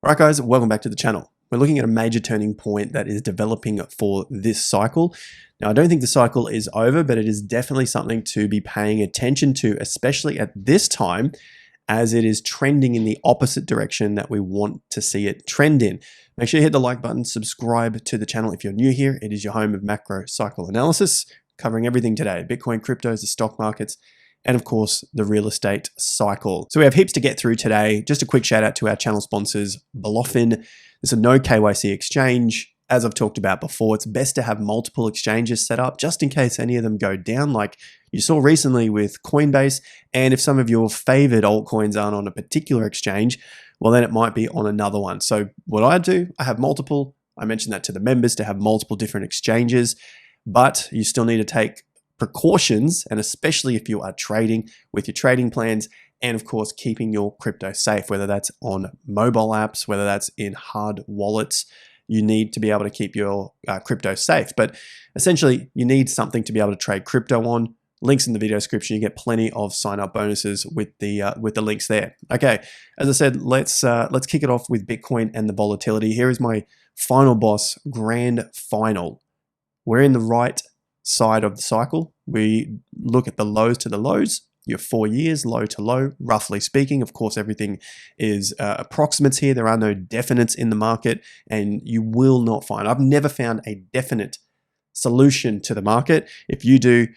All right, guys, welcome back to the channel. We're looking at a major turning point that is developing for this cycle. Now, I don't think the cycle is over, but it is definitely something to be paying attention to, especially at this time, as it is trending in the opposite direction that we want to see it trend in. Make sure you hit the like button, subscribe to the channel if you're new here. It is your home of macro cycle analysis, covering everything today: Bitcoin, cryptos, the stock markets, and of course, the real estate cycle. So we have heaps to get through today. Just a quick shout out to our channel sponsors, Bluffin. This is a no KYC exchange. As I've talked about before, it's best to have multiple exchanges set up just in case any of them go down, like you saw recently with Coinbase. And if some of your favored altcoins aren't on a particular exchange, well, then it might be on another one. So what I do, I have multiple. I mentioned that to the members to have multiple different exchanges, but you still need to take precautions, and especially if you are trading with your trading plans, and of course keeping your crypto safe, whether that's on mobile apps, whether that's in hard wallets. You need to be able to keep your crypto safe, but essentially you need something to be able to trade crypto on. Links in the video description. You get plenty of sign up bonuses with the links there. Okay, as I said, let's kick it off with Bitcoin and the volatility. Here is my final boss, grand final. We're in the right side of the cycle. We look at the lows to the lows, your 4 years, low to low, roughly speaking. Of course, everything is approximates here. There are no definites in the market, and you will not find, I've never found a definite solution to the market. If you do,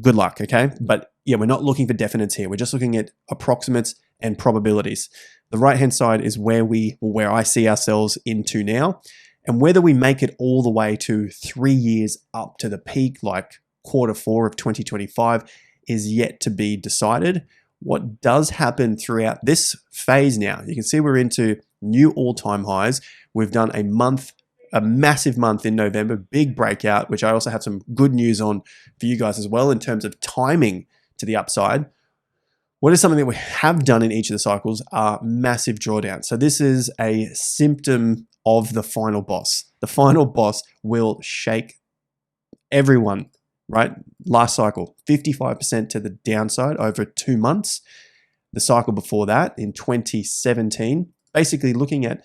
good luck, okay? But yeah, we're not looking for definites here. We're just looking at approximates and probabilities. The right-hand side is where I see ourselves into now. And whether we make it all the way to 3 years up to the peak, like Q4 of 2025, is yet to be decided. What does happen throughout this phase now, you can see we're into new all-time highs. We've done a massive month in November, big breakout, which I also have some good news on for you guys as well in terms of timing to the upside. What is something that we have done in each of the cycles are massive drawdowns. So this is a symptom of the final boss. The final boss will shake everyone, right? Last cycle, 55% to the downside over 2 months. The cycle before that in 2017, basically looking at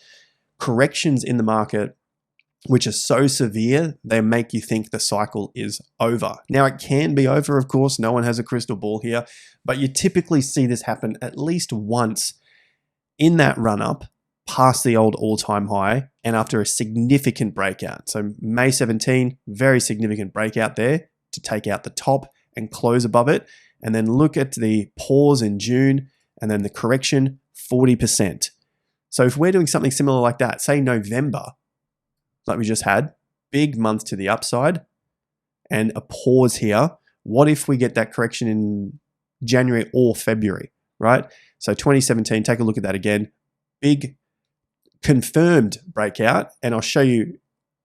corrections in the market which are so severe, they make you think the cycle is over. Now, it can be over, of course. No one has a crystal ball here, but you typically see this happen at least once in that run-up past the old all-time high and after a significant breakout. So May 17, very significant breakout there to take out the top and close above it. And then look at the pause in June and then the correction, 40%. So if we're doing something similar like that, say November, like we just had, big month to the upside and a pause here. What if we get that correction in January or February, right? So 2017, take a look at that again. Big confirmed breakout. And I'll show you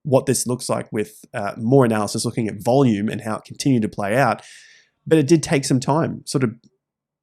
what this looks like with more analysis, looking at volume and how it continued to play out. But it did take some time, sort of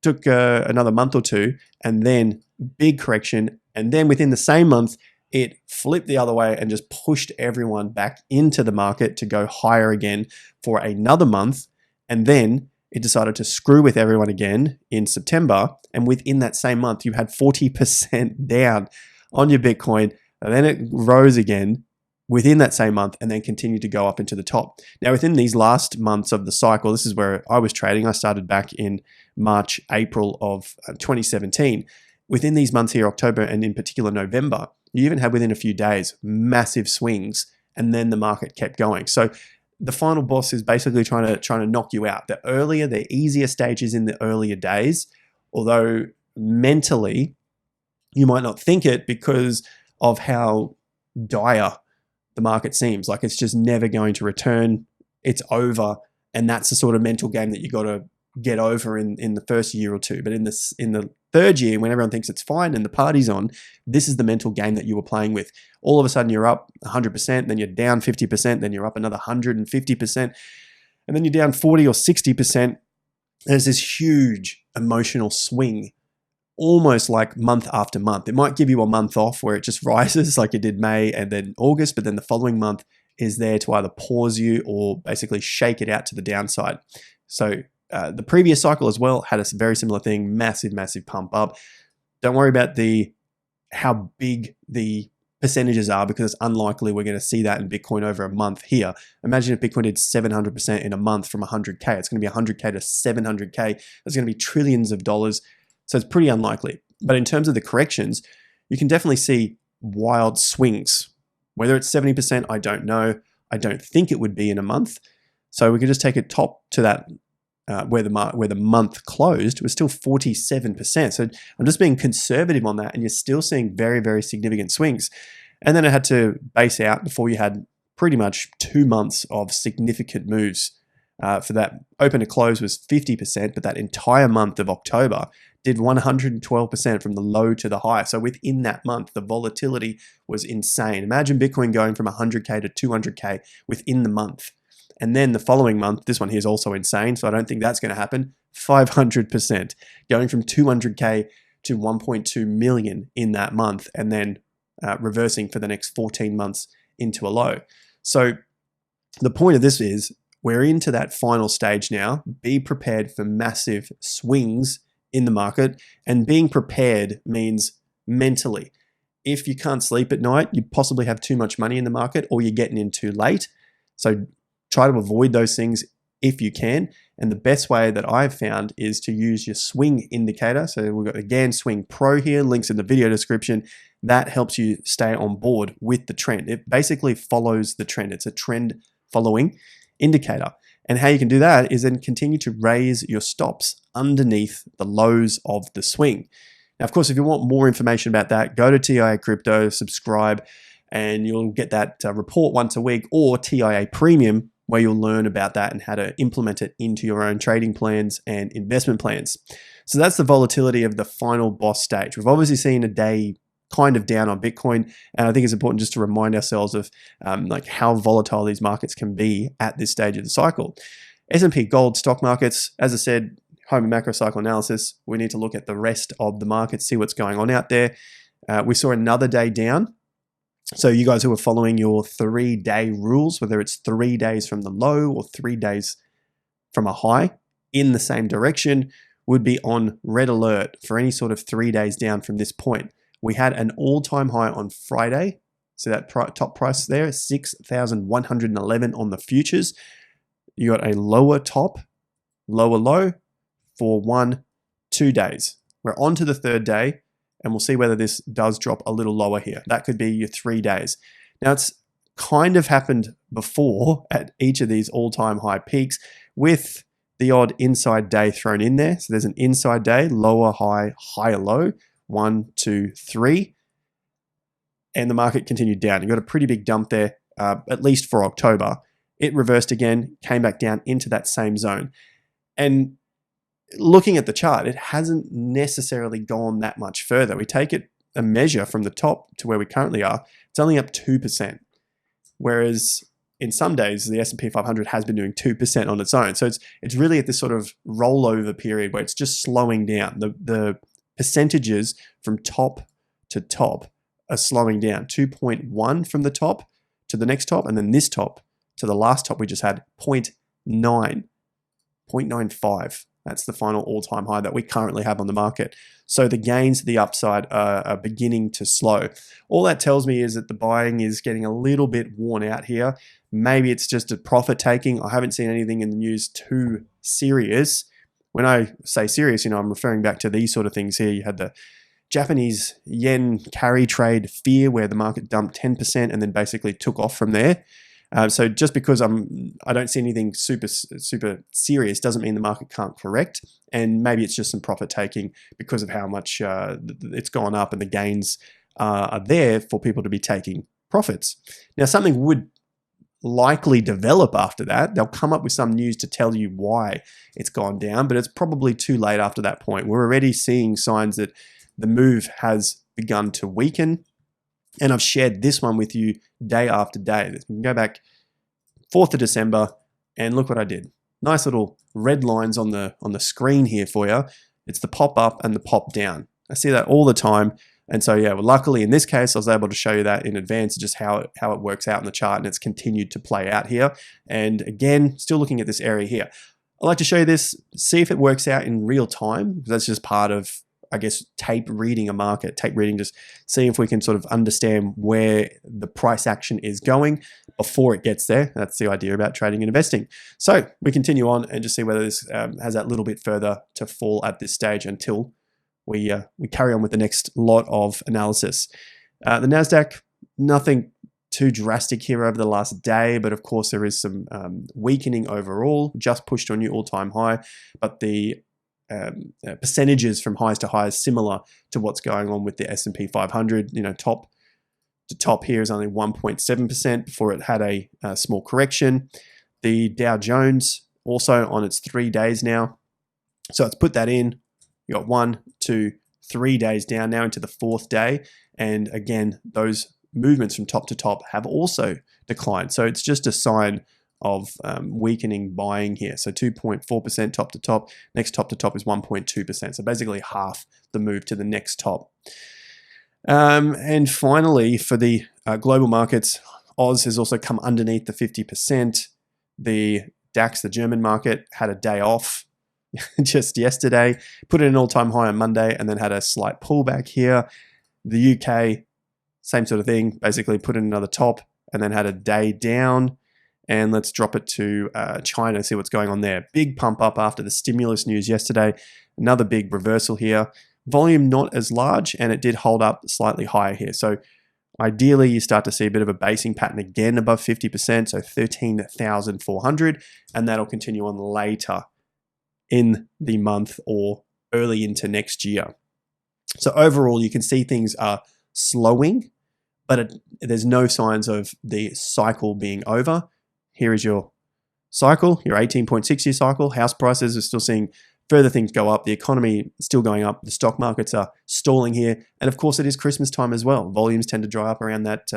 took another month or two, and then big correction. And then within the same month, it flipped the other way and just pushed everyone back into the market to go higher again for another month. And then it decided to screw with everyone again in September. And within that same month, you had 40% down on your Bitcoin. And then it rose again within that same month and then continued to go up into the top. Now, within these last months of the cycle, this is where I was trading. I started back in March, April of 2017. Within these months here, October and in particular November, you even had within a few days massive swings, and then the market kept going. So the final boss is basically trying to knock you out. The easier stages in the earlier days, although mentally you might not think it because of how dire the market seems. Like it's just never going to return. It's over, and that's the sort of mental game that you got to get over in the first year or two. But in the third year, when everyone thinks it's fine and the party's on, this is the mental game that you were playing with. All of a sudden you're up 100%, then you're down 50%, then you're up another 150%, and then you're down 40 or 60%. There's this huge emotional swing, almost like month after month. It might give you a month off where it just rises like it did May and then August, but then the following month is there to either pause you or basically shake it out to the downside. So the previous cycle as well had a very similar thing, massive pump up. Don't worry about how big the percentages are, because it's unlikely we're going to see that in Bitcoin over a month here. Imagine if Bitcoin did 700% in a month from 100K. It's going to be 100K to 700K. There's going to be trillions of dollars. So it's pretty unlikely. But in terms of the corrections, you can definitely see wild swings. Whether it's 70%, I don't know. I don't think it would be in a month. So we could just take it top to that where the month closed, it was still 47%. So I'm just being conservative on that, and you're still seeing very, very significant swings. And then I had to base out before you had pretty much 2 months of significant moves. For that open to close was 50%, but that entire month of October did 112% from the low to the high. So within that month, the volatility was insane. Imagine Bitcoin going from 100K to 200K within the month. And then the following month, this one here is also insane, so I don't think that's going to happen, 500%, going from 200K to 1.2 million in that month, and then reversing for the next 14 months into a low. So the point of this is we're into that final stage now. Be prepared for massive swings in the market, and being prepared means mentally. If you can't sleep at night, you possibly have too much money in the market, or you're getting in too late. So try to avoid those things if you can. And the best way that I've found is to use your swing indicator. So we've got, again, Swing Pro here, links in the video description. That helps you stay on board with the trend. It basically follows the trend. It's a trend following indicator. And how you can do that is then continue to raise your stops underneath the lows of the swing. Now, of course, if you want more information about that, go to TIA Crypto, subscribe, and you'll get that report once a week, or TIA Premium, where you'll learn about that and how to implement it into your own trading plans and investment plans. So that's the volatility of the final boss stage. We've obviously seen a day kind of down on Bitcoin, and I think it's important just to remind ourselves of like how volatile these markets can be at this stage of the cycle. S&P gold stock markets, as I said, home and macro cycle analysis, we need to look at the rest of the market, see what's going on out there. We saw another day down. So you guys who are following your 3-day rules, whether it's 3 days from the low or 3 days from a high in the same direction, would be on red alert for any sort of 3 days down from this point. We had an all-time high on Friday. So that top price there, 6,111 on the futures. You got a lower top, lower low for 1-2 days. We're on to the 3rd day, and we'll see whether this does drop a little lower here. That could be your 3 days. Now, it's kind of happened before at each of these all-time high peaks with the odd inside day thrown in there. So there's an inside day, lower high, higher low, 1, 2, 3. And the market continued down. You got a pretty big dump there, at least for October. It reversed again, came back down into that same zone. And looking at the chart, it hasn't necessarily gone that much further. We take it a measure from the top to where we currently are, it's only up 2%. Whereas in some days, the S&P 500 has been doing 2% on its own. So it's really at this sort of rollover period where it's just slowing down. The percentages from top to top are slowing down. 2.1 from the top to the next top, and then this top to the last top we just had, 0.95. That's the final all-time high that we currently have on the market. So the gains to the upside are beginning to slow. All that tells me is that the buying is getting a little bit worn out here. Maybe it's just a profit taking. I haven't seen anything in the news too serious. When I say serious, I'm referring back to these sort of things here. You had the Japanese yen carry trade fear where the market dumped 10% and then basically took off from there. So just because I don't see anything super serious doesn't mean the market can't correct, and maybe it's just some profit taking because of how much it's gone up and the gains are there for people to be taking profits. Now, something would likely develop after that. They'll come up with some news to tell you why it's gone down, but it's probably too late after that point. We're already seeing signs that the move has begun to weaken. And I've shared this one with you day after day. We can go back 4th of December and look what I did. Nice little red lines on the screen here for you. It's the pop up and the pop down. I see that all the time. And so yeah, well, luckily in this case, I was able to show you that in advance, just how it works out in the chart, and it's continued to play out here. And again, still looking at this area here. I'd like to show you this, see if it works out in real time. That's just part of I guess, tape reading a market, tape reading, just seeing if we can sort of understand where the price action is going before it gets there. That's the idea about trading and investing. So we continue on and just see whether this has that little bit further to fall at this stage until we carry on with the next lot of analysis. The NASDAQ, nothing too drastic here over the last day, but of course there is some weakening overall, just pushed to a new all-time high, but the percentages from highs to highs similar to what's going on with the S&P 500. Top to top here is only 1.7% before it had a small correction. The Dow Jones also on its 3 days now. So let's put that in. You got 1, 2, 3 days down now into the 4th day. And again, those movements from top to top have also declined. So it's just a sign of weakening buying here. So 2.4% top to top. Next top to top is 1.2%. So basically half the move to the next top. And finally, for the global markets, Oz has also come underneath the 50%. The DAX, the German market, had a day off just yesterday, put in an all-time high on Monday, and then had a slight pullback here. The UK, same sort of thing, basically put in another top and then had a day down. And let's drop it to China, see what's going on there. Big pump up after the stimulus news yesterday. Another big reversal here. Volume not as large, and it did hold up slightly higher here. So ideally, you start to see a bit of a basing pattern again above 50%, so 13,400, and that'll continue on later in the month or early into next year. So overall, you can see things are slowing, but there's no signs of the cycle being over. Here is your cycle, your 18.6-year cycle. House prices are still seeing further things go up. The economy is still going up. The stock markets are stalling here. And of course, it is Christmas time as well. Volumes tend to dry up around that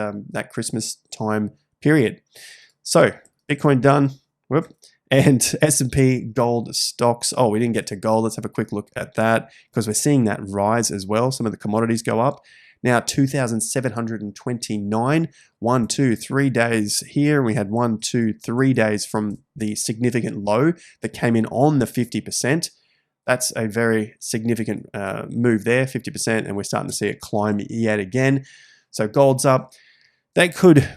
Christmas time period. So Bitcoin done. Whoop. And S&P gold stocks. Oh, we didn't get to gold. Let's have a quick look at that because we're seeing that rise as well. Some of the commodities go up. Now 2,729, 1, 2, 3 days here. We had 1, 2, 3 days from the significant low that came in on the 50%. That's a very significant move there, 50%, and we're starting to see it climb yet again. So gold's up. That could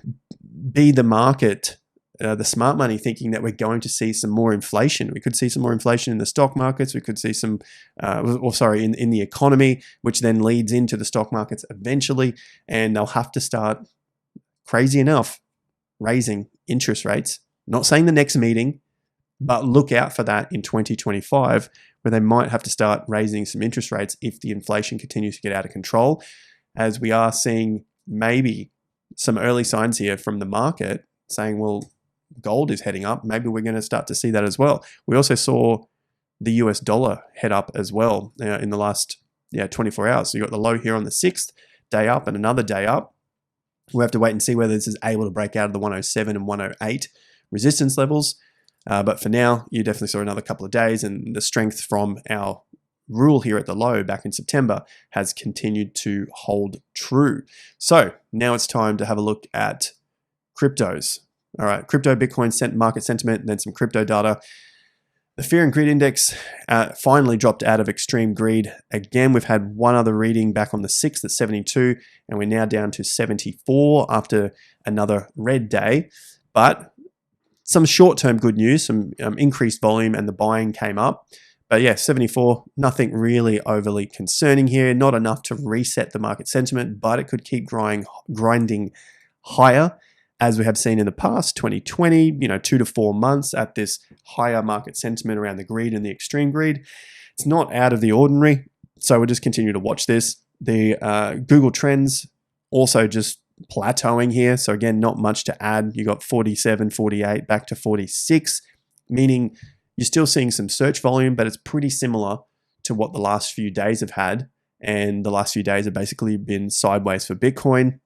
be the market, the smart money, thinking that we're going to see some more inflation. We could see some more inflation in the stock markets. We could see some, in the economy, which then leads into the stock markets eventually. And they'll have to start, crazy enough, raising interest rates. Not saying the next meeting, but look out for that in 2025, where they might have to start raising some interest rates if the inflation continues to get out of control, as we are seeing maybe some early signs here from the market saying, well, gold is heading up. Maybe we're going to start to see that as well. We also saw the US dollar head up as well in the last 24 hours. So you got the low here on the 6th, day up and another day up. We'll have to wait and see whether this is able to break out of the 107 and 108 resistance levels. But for now, you definitely saw another couple of days, and the strength from our rule here at the low back in September has continued to hold true. So now it's time to have a look at cryptos. All right, crypto, Bitcoin, market sentiment, and then some crypto data. The Fear and Greed Index finally dropped out of extreme greed. Again, we've had one other reading back on the 6th at 72, and we're now down to 74 after another red day. But some short-term good news, some increased volume, and the buying came up. But yeah, 74, nothing really overly concerning here. Not enough to reset the market sentiment, but it could keep grinding higher, as we have seen in the past, 2020, 2 to 4 months at this higher market sentiment around the greed and the extreme greed. It's not out of the ordinary, so we'll just continue to watch this. The Google Trends also just plateauing here. So again, not much to add. You got 47, 48, back to 46, meaning you're still seeing some search volume, but it's pretty similar to what the last few days have had. And the last few days have basically been sideways for Bitcoin.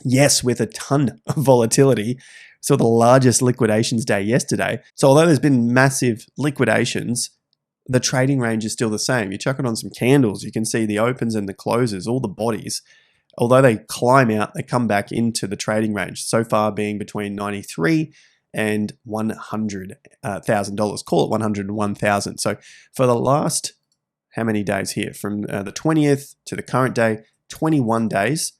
Yes, with a ton of volatility. So the largest liquidations day yesterday. So although there's been massive liquidations, the trading range is still the same. You chuck it on some candles, you can see the opens and the closes, all the bodies. Although they climb out, they come back into the trading range, so far being between $93,000 and $100,000. Call it $101,000. So for the last how many days here? From the 20th to the current day, 21 days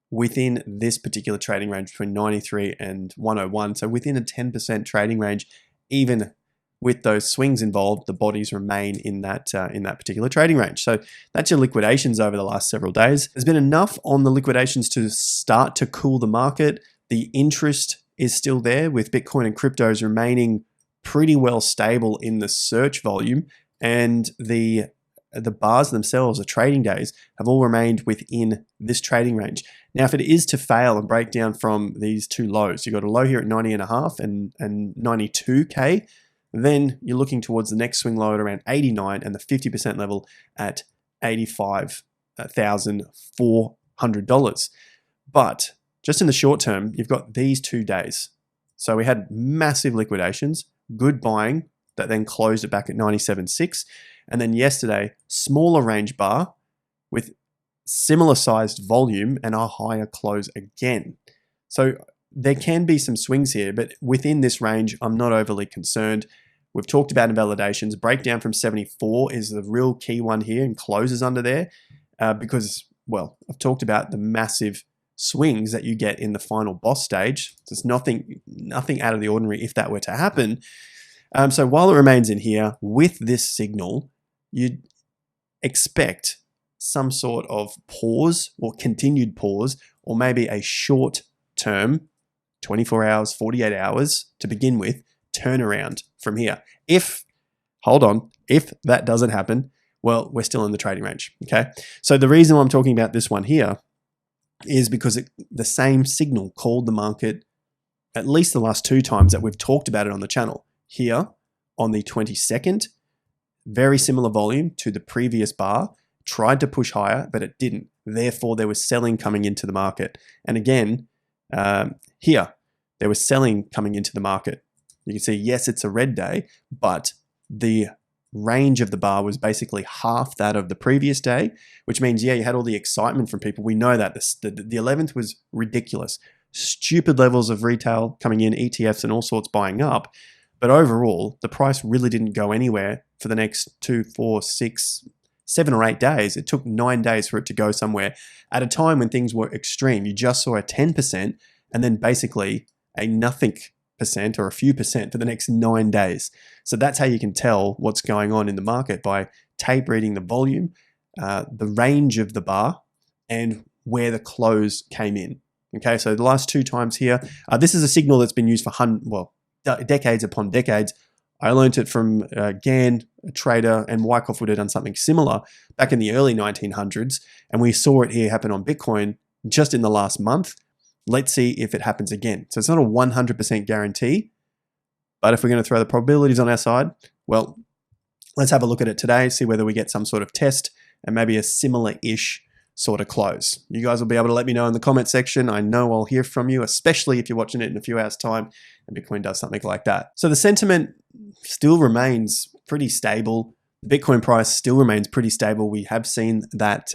within this particular trading range between 93 and 101. So within a 10% trading range, even with those swings involved, the bodies remain in that particular trading range. So that's your liquidations over the last several days. There's been enough on the liquidations to start to cool the market. The interest is still there, with Bitcoin and cryptos remaining pretty well stable in the search volume, and the bars themselves, the trading days, have all remained within this trading range. Now, if it is to fail and break down from these two lows, you've got a low here at 90.5 and 92K, then you're looking towards the next swing low at around 89 and the 50% level at $85,400. But just in the short term, you've got these 2 days. So we had massive liquidations, good buying that then closed it back at 97.6. And then yesterday, smaller range bar with similar sized volume and a higher close again. So there can be some swings here, but within this range, I'm not overly concerned. We've talked about invalidations. Breakdown from 74 is the real key one here, and closes under there because, well, I've talked about the massive swings that you get in the final boss stage. There's nothing out of the ordinary if that were to happen. So while it remains in here with this signal, you'd expect some sort of pause or continued pause, or maybe a short term, 24 hours, 48 hours to begin with, turnaround from here. If that doesn't happen, well, we're still in the trading range, okay? So the reason why I'm talking about this one here is because the same signal called the market at least the last 2 times that we've talked about it on the channel. Here on the 22nd, very similar volume to the previous bar, tried to push higher, but it didn't. Therefore, there was selling coming into the market. And again, here, there was selling coming into the market. You can see, yes, it's a red day, but the range of the bar was basically half that of the previous day, which means, yeah, you had all the excitement from people. We know that the 11th was ridiculous. Stupid levels of retail coming in, ETFs and all sorts buying up. But overall, the price really didn't go anywhere for the next 2, 4, 6, 7 or 8 days. It took 9 days for it to go somewhere at a time when things were extreme. You just saw a 10% and then basically a nothing percent or a few percent for the next 9 days. So that's how you can tell what's going on in the market, by tape reading the volume, the range of the bar, and where the close came in. Okay, so the last 2 times here, this is a signal that's been used for decades upon decades. I learned it from Gann, a trader, and Wyckoff would have done something similar back in the early 1900s, and we saw it here happen on Bitcoin just in the last month. Let's see if it happens again. So it's not a 100% guarantee, but if we're going to throw the probabilities on our side, well, let's have a look at it today, see whether we get some sort of test and maybe a similar-ish sort of close. You guys will be able to let me know in the comment section. I know I'll hear from you, especially if you're watching it in a few hours' time and Bitcoin does something like that. So the sentiment still remains pretty stable. The Bitcoin price still remains pretty stable. We have seen that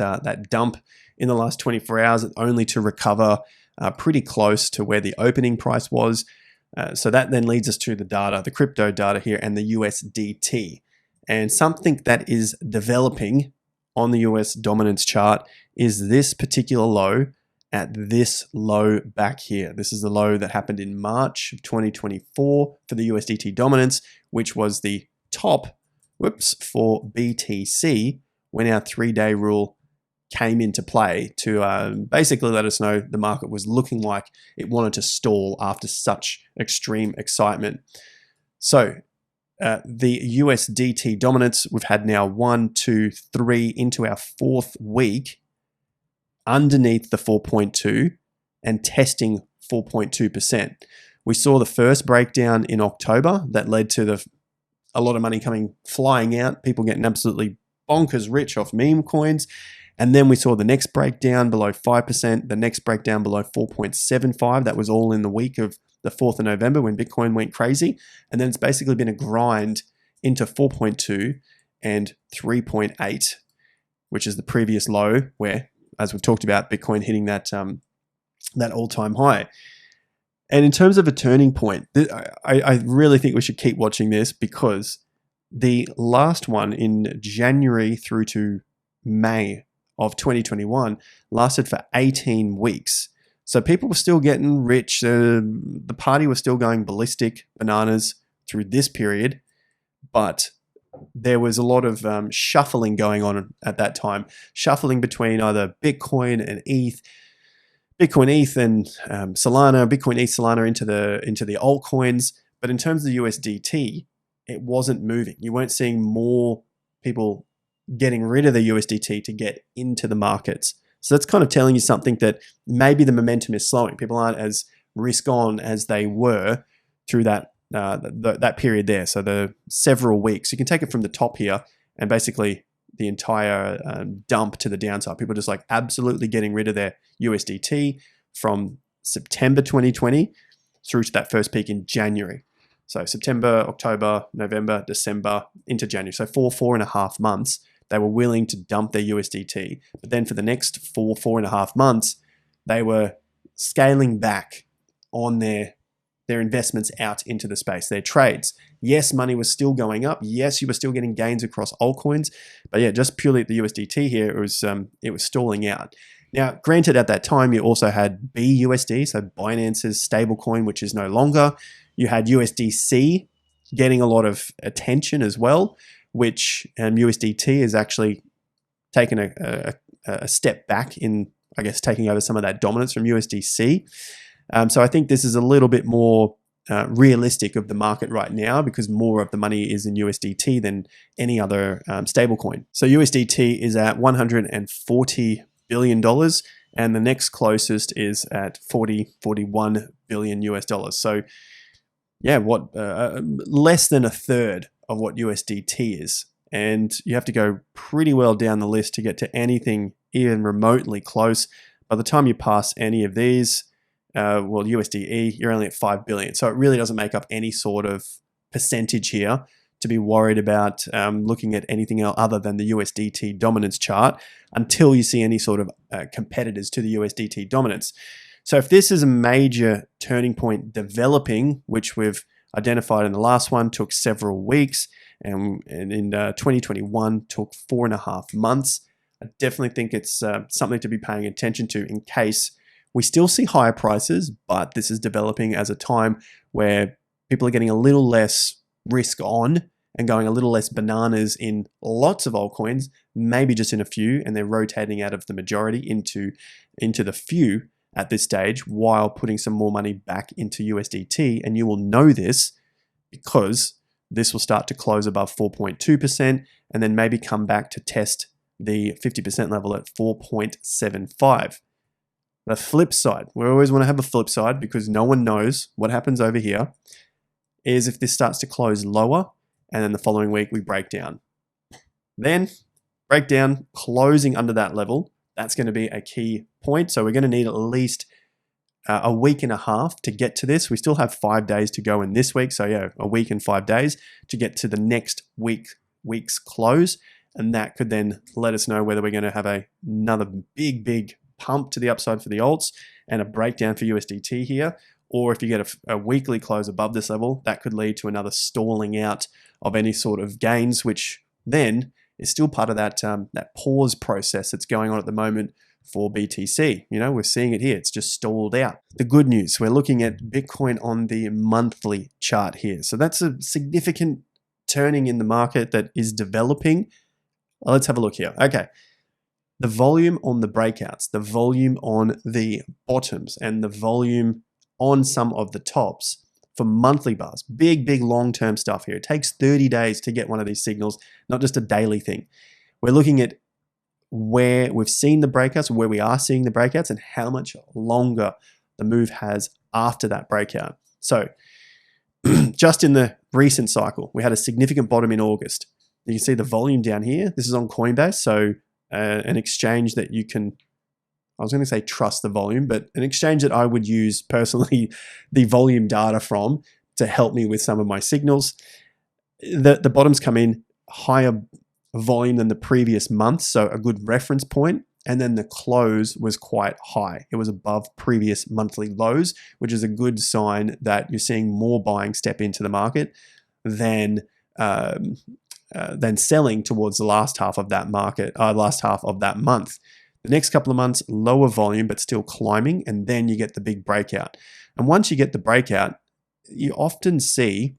dump in the last 24 hours, only to recover pretty close to where the opening price was. So that then leads us to the data, the crypto data here, and the USDT. And something that is developing on the US dominance chart is this particular low at this low back here. This is the low that happened in March of 2024 for the USDT dominance, which was the top, for BTC when our 3-day rule came into play to basically let us know the market was looking like it wanted to stall after such extreme excitement. So the USDT dominance, we've had now 1, 2, 3 into our 4th week underneath the 4.2 and testing 4.2%. We saw the first breakdown in October that led to a lot of money coming flying out, people getting absolutely bonkers rich off meme coins. And then we saw the next breakdown below 5%, the next breakdown below 4.75. That was all in the week of the 4th of November when Bitcoin went crazy. And then it's basically been a grind into 4.2 and 3.8, which is the previous low where, as we've talked about, Bitcoin hitting that all-time high. And in terms of a turning point, I really think we should keep watching this, because the last one in January through to May of 2021 lasted for 18 weeks. So people were still getting rich. The party was still going ballistic, bananas through this period, but there was a lot of shuffling going on at that time, shuffling between either Bitcoin and ETH, Bitcoin, ETH, and Solana, Bitcoin, ETH, Solana into the altcoins. But in terms of the USDT, it wasn't moving. You weren't seeing more people getting rid of the USDT to get into the markets. So that's kind of telling you something that maybe the momentum is slowing. People aren't as risk on as they were through that period there. So the several weeks, you can take it from the top here and basically the entire dump to the downside. People just like absolutely getting rid of their USDT from September 2020 through to that first peak in January. So September, October, November, December into January. So 4.5 months, they were willing to dump their USDT. But then for the next 4.5 months, they were scaling back on their investments out into the space, their trades. Yes, money was still going up. Yes, you were still getting gains across altcoins. But yeah, just purely at the USDT here, it was stalling out. Now, granted, at that time, you also had BUSD, so Binance's stablecoin, which is no longer. You had USDC getting a lot of attention as well, which USDT has actually taken a step back in, I guess, taking over some of that dominance from USDC. So I think this is a little bit more realistic of the market right now because more of the money is in USDT than any other stablecoin. So USDT is at $140 billion, and the next closest is at 41 billion US dollars. So yeah, less than a third of what USDT is. And you have to go pretty well down the list to get to anything even remotely close. By the time you pass any of these, USDE, you're only at 5 billion. So it really doesn't make up any sort of percentage here to be worried about looking at anything else other than the USDT dominance chart until you see any sort of competitors to the USDT dominance. So if this is a major turning point developing, which we've identified in the last one, took several weeks, and in 2021 took 4.5 months, I definitely think it's something to be paying attention to in case we still see higher prices, but this is developing as a time where people are getting a little less risk on and going a little less bananas in lots of altcoins, maybe just in a few, and they're rotating out of the majority into the few at this stage while putting some more money back into USDT. And you will know this because this will start to close above 4.2% and then maybe come back to test the 50% level at 4.75. The flip side, we always want to have a flip side because no one knows what happens over here, is if this starts to close lower and then the following week we break down. Then break down, closing under that level, that's going to be a key point. So we're going to need at least a week and a half to get to this. We still have 5 days to go in this week. So yeah, a week and 5 days to get to the next week's close. And that could then let us know whether we're going to have another big pump to the upside for the alts and a breakdown for USDT here. Or if you get a weekly close above this level, that could lead to another stalling out of any sort of gains, which then is still part of that pause process that's going on at the moment for BTC. You know, we're seeing it here. It's just stalled out. The good news, we're looking at Bitcoin on the monthly chart here. So that's a significant turning in the market that is developing. Let's have a look here. Okay. The volume on the breakouts, the volume on the bottoms, and the volume on some of the tops for monthly bars. Big long-term stuff here. It takes 30 days to get one of these signals, not just a daily thing. We're looking at where we've seen the breakouts, where we are seeing the breakouts, and how much longer the move has after that breakout. So just in the recent cycle, we had a significant bottom in August. You can see the volume down here. This is on Coinbase, so an exchange that you can, I was going to say trust the volume, but an exchange that I would use personally the volume data from to help me with some of my signals. The bottoms come in higher volume than the previous month, so a good reference point. And then the close was quite high. It was above previous monthly lows, which is a good sign that you're seeing more buying step into the market than then selling towards the last half of that last half of that month. The next couple of months, lower volume, but still climbing, and then you get the big breakout. And once you get the breakout, you often see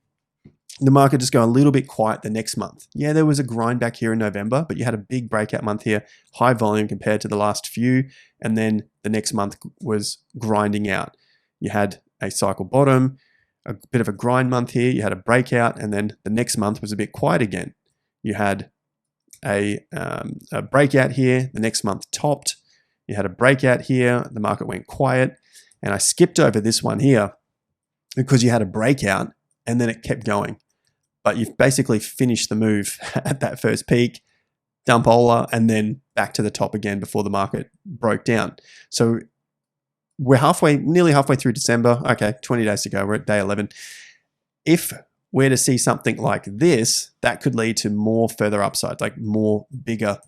the market just go a little bit quiet the next month. Yeah, there was a grind back here in November, but you had a big breakout month here, high volume compared to the last few, and then the next month was grinding out. You had a cycle bottom, a bit of a grind month here, you had a breakout, and then the next month was a bit quiet again. You had a breakout here, the next month topped, you had a breakout here, the market went quiet, and I skipped over this one here because you had a breakout and then it kept going. But you've basically finished the move at that first peak, dump Ola, and then back to the top again before the market broke down. So we're nearly halfway through December. Okay, 20 days to go. We're at day 11. If we're to see something like this, that could lead to more further upside, like more bigger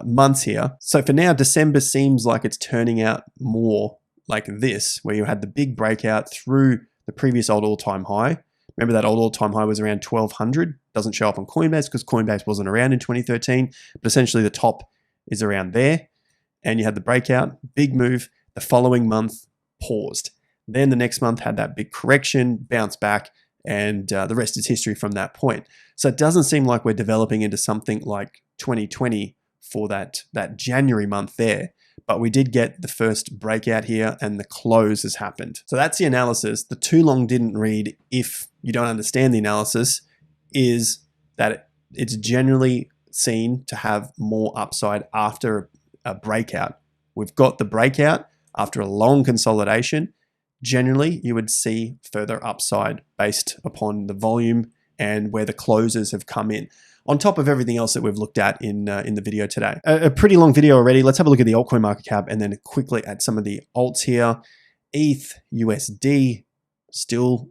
months here. So for now, December seems like it's turning out more like this, where you had the big breakout through the previous old all-time high. Remember that old all-time high was around 1200. Doesn't show up on Coinbase because Coinbase wasn't around in 2013, but essentially the top is around there. And you had the breakout, big move. The following month paused. Then the next month had that big correction, bounced back, and the rest is history from that point. So it doesn't seem like we're developing into something like 2020 for that January month there. But we did get the first breakout here and the close has happened. So that's the analysis. The too long didn't read, if you don't understand the analysis, is that it's generally seen to have more upside after a breakout. We've got the breakout after a long consolidation. Generally, you would see further upside based upon the volume and where the closes have come in, on top of everything else that we've looked at in the video today. A pretty long video already. Let's have a look at the altcoin market cap and then quickly at some of the alts here. ETH, USD, still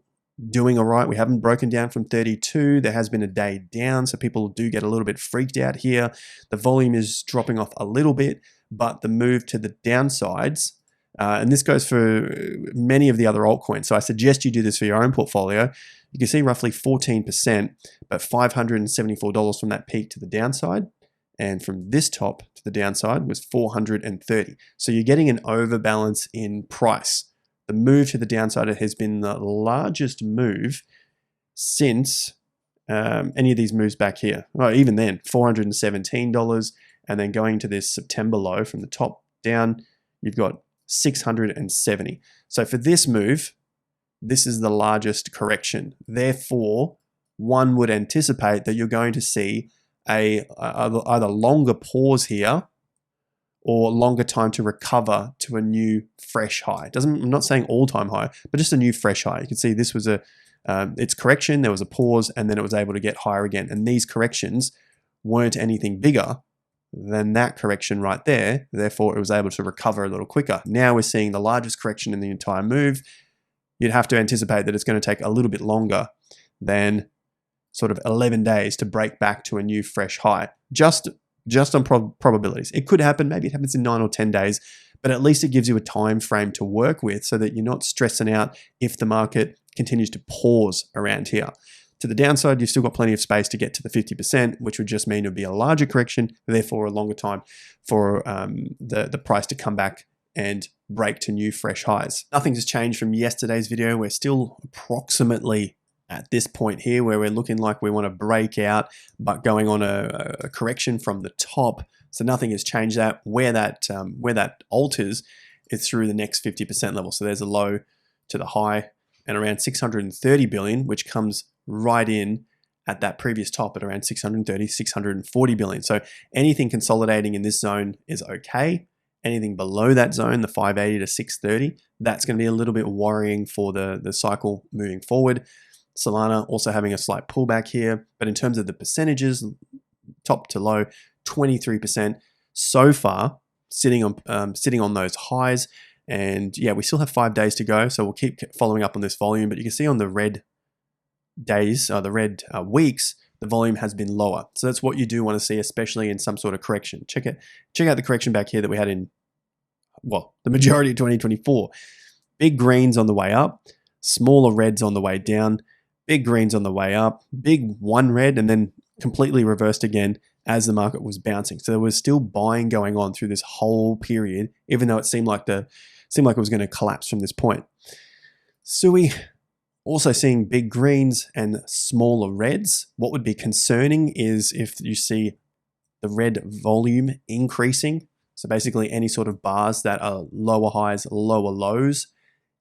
doing all right. We haven't broken down from 32. There has been a day down, so people do get a little bit freaked out here. The volume is dropping off a little bit, but the move to the downsides, and this goes for many of the other altcoins. So I suggest you do this for your own portfolio. You can see roughly 14%, but $574 from that peak to the downside. And from this top to the downside was 430. So you're getting an overbalance in price. The move to the downside has been the largest move since any of these moves back here. Well, even then, $417. And then going to this September low from the top down, you've got 670. So for this move, this is the largest correction. Therefore, one would anticipate that you're going to see either longer pause here or longer time to recover to a new fresh high. I'm not saying all-time high, but just a new fresh high. You can see this was its correction, there was a pause, and then it was able to get higher again. And these corrections weren't anything bigger than that correction right there. Therefore, it was able to recover a little quicker. Now we're seeing the largest correction in the entire move. You'd have to anticipate that it's going to take a little bit longer than sort of 11 days to break back to a new fresh high, just on probabilities. It could happen, maybe it happens in 9 or 10 days, but at least it gives you a time frame to work with so that you're not stressing out if the market continues to pause around here. To the downside, you've still got plenty of space to get to the 50%, which would just mean it would be a larger correction, therefore a longer time for the price to come back and break to new fresh highs. Nothing has changed from yesterday's video. We're still approximately at this point here where we're looking like we want to break out, but going on a correction from the top. So nothing has changed that. Where that alters is through the next 50% level. So there's a low to the high and around 630 billion, which comes right in at that previous top at around 630, 640 billion. So anything consolidating in this zone is okay. Anything below that zone, the 580 to 630, that's going to be a little bit worrying for the cycle moving forward. Solana also having a slight pullback here, but in terms of the percentages, top to low, 23% so far, sitting on those highs. And yeah, we still have 5 days to go, so we'll keep following up on this volume. But you can see on the red days, the red weeks, the volume has been lower. So that's what you do want to see, especially in some sort of correction. Check out the correction back here that we had in, well, the majority of 2024. Big greens on the way up, smaller reds on the way down, big greens on the way up, big one red, and then completely reversed again as the market was bouncing. So there was still buying going on through this whole period, even though it seemed like it was going to collapse from this point. SUI also seeing big greens and smaller reds. What would be concerning is if you see the red volume increasing. So basically any sort of bars that are lower highs, lower lows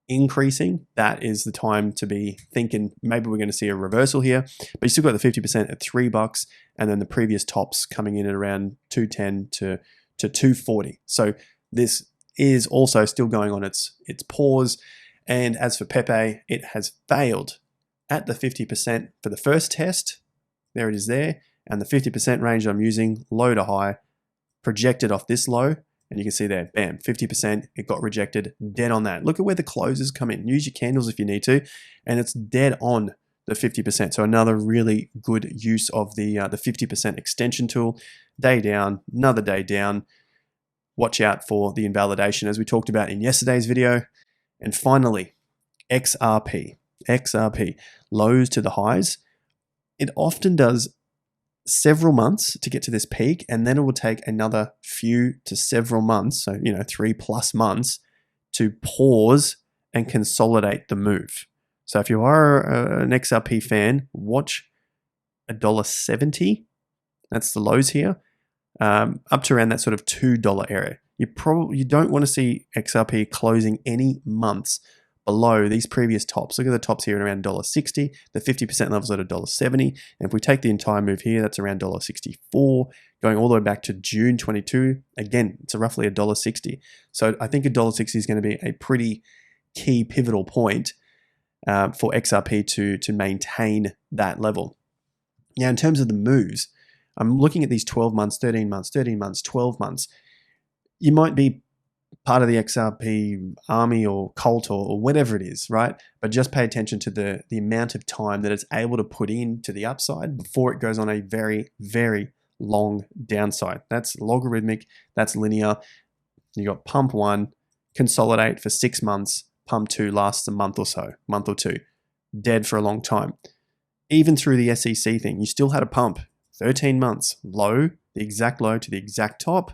increasing, that is the time to be thinking maybe we're going to see a reversal here. But you still got the 50% at $3, and then the previous tops coming in at around 210 to 240. So this is also still going on its pause. And as for Pepe, it has failed at the 50% for the first test. There it is there. And the 50% range I'm using, low to high, projected off this low. And you can see there, bam, 50%, it got rejected, dead on that. Look at where the closes come in. Use your candles if you need to. And it's dead on the 50%. So another really good use of the 50% extension tool. Day down, another day down. Watch out for the invalidation as we talked about in yesterday's video. And finally, XRP. XRP, lows to the highs. It often does several months to get to this peak, and then it will take another few to several months, so 3+ months, to pause and consolidate the move. So if you are an XRP fan, watch $1.70. That's the lows here, up to around that sort of $2 area. You don't want to see XRP closing any months below these previous tops. Look at the tops here at around $1.60. The 50% levels at $1.70. And if we take the entire move here, that's around $1.64, going all the way back to June 22. Again, it's roughly $1.60. So I think $1.60 is going to be a pretty key pivotal point for XRP to maintain that level. Now, in terms of the moves, I'm looking at these 12 months, 13 months, 13 months, 12 months. You might be part of the XRP army or cult or whatever it is, right? But just pay attention to the amount of time that it's able to put into the upside before it goes on a very, very long downside. That's logarithmic, that's linear. You got pump 1, consolidate for 6 months, pump 2 lasts a month or so, month or two, dead for a long time. Even through the SEC thing, you still had a pump, 13 months, low, the exact low to the exact top,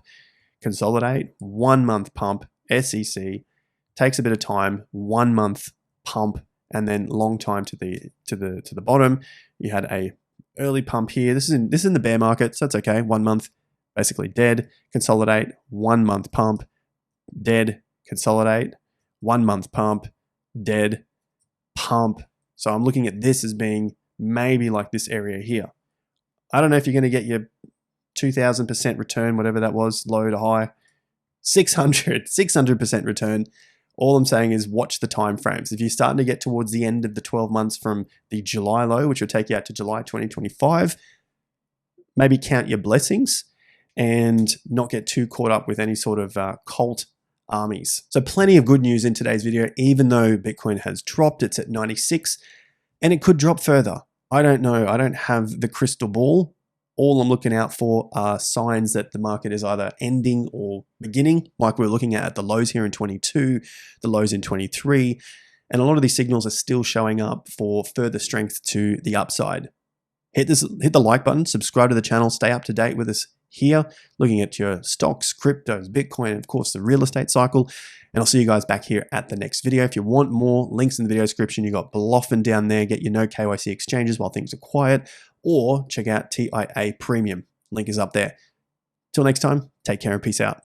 consolidate, 1 month pump, SEC, takes a bit of time, 1 month pump, and then long time to the bottom. You had a early pump here. This is in the bear market, so that's okay. 1 month, basically dead. Consolidate, 1 month pump, dead. Consolidate, 1 month pump, dead. Pump. So I'm looking at this as being maybe like this area here. I don't know if you're going to get your 2,000% return, whatever that was, low to high, 600% return. All I'm saying is watch the time frames. If you're starting to get towards the end of the 12 months from the July low, which will take you out to July 2025, maybe count your blessings and not get too caught up with any sort of cult armies. So plenty of good news in today's video. Even though Bitcoin has dropped, it's at 96 and it could drop further. I don't know. I don't have the crystal ball. All I'm looking out for are signs that the market is either ending or beginning, like we're looking at the lows here in 22, the lows in 23, and a lot of these signals are still showing up for further strength to the upside. Hit the like button, subscribe to the channel, stay up to date with us here, looking at your stocks, cryptos, Bitcoin, and of course the real estate cycle. And I'll see you guys back here at the next video. If you want more, links in the video description. You got Bluffin down there. Get your no KYC exchanges while things are quiet, or check out TIA Premium. Link is up there. Till next time, take care and peace out.